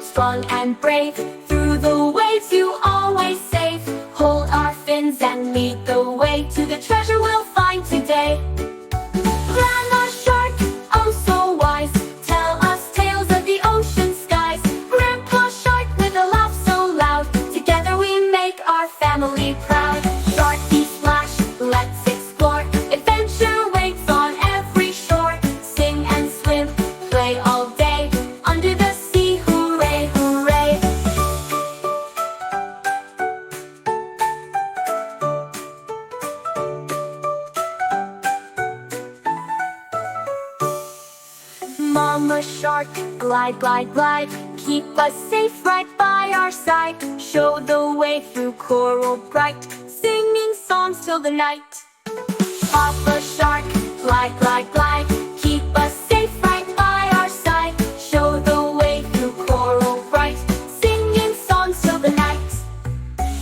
strong and brave. Through the waves you always safe. Hold our fins and lead the way to the treasure we'll find today. Grandma Shark, oh so wise, tell us tales of the ocean skies. Grandpa Shark with a laugh so loud, together we make our family proud. Sharky Splash, let's explore, adventure waits on every shore. Sing and swim, play all day, under the sea, hooray, hooray. Mama Shark, glide, glide, glide, keep us safe right by our side. Show the way through coral bright, singing songs till the night. Papa Shark, glide, glide, glide, keep us safe right by our side. Show the way through coral bright, singing songs till the night.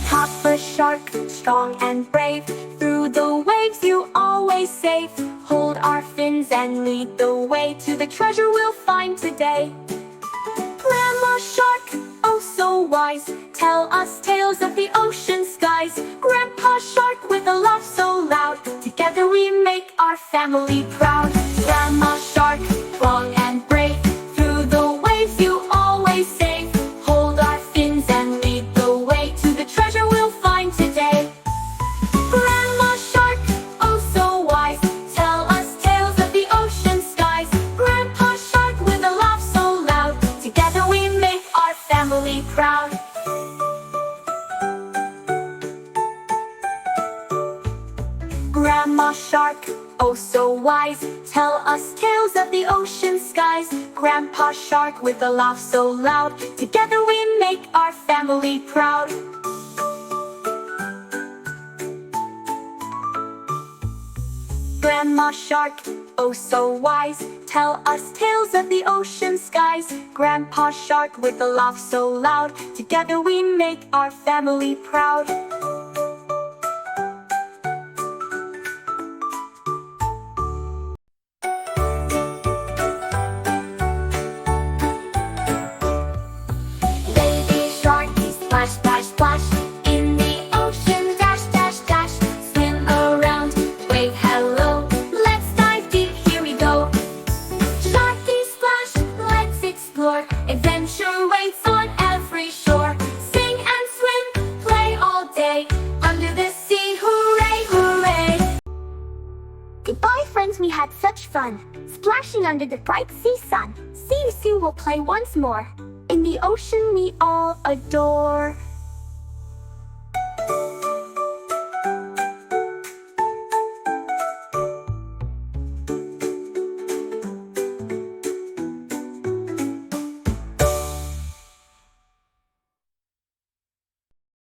Papa Shark, strong and brave, through the waves you always safe. Hold our fins and lead the way to the treasure we'll find today. Grandma Shark, oh so wise, tell us tales of the ocean skies. Grandpa Shark with a laugh so loud, together we make our family proud. Grandma Shark, strong and brave, through the waves you always safe. Hold our fins and lead the way to the treasure we'll find today. Grandma Shark, oh so wise, tell us tales of the ocean skies. Grandpa Shark with a laugh so loud, together we make our family proud. Grandma Shark, oh so wise, tell us tales of the ocean skies. Grandpa Shark with a laugh so loud, together we make our family proud. Grandma Shark, oh so wise, tell us tales of the ocean skies. Grandpa Shark with a laugh so loud, together we make our family proud. Baby Sharky, splash, splash, splash, in the ocean, dash, dash, dash. Swim around, wave hello, let's dive deep, here we go. Sharky Splash, let's explore, adventure waits on every shore. Sing and swim, play all day, under the sea, hooray, hooray. Goodbye friends, we had such fun, splashing under the bright sea sun. See you soon, we'll play once more, in the ocean we all adore.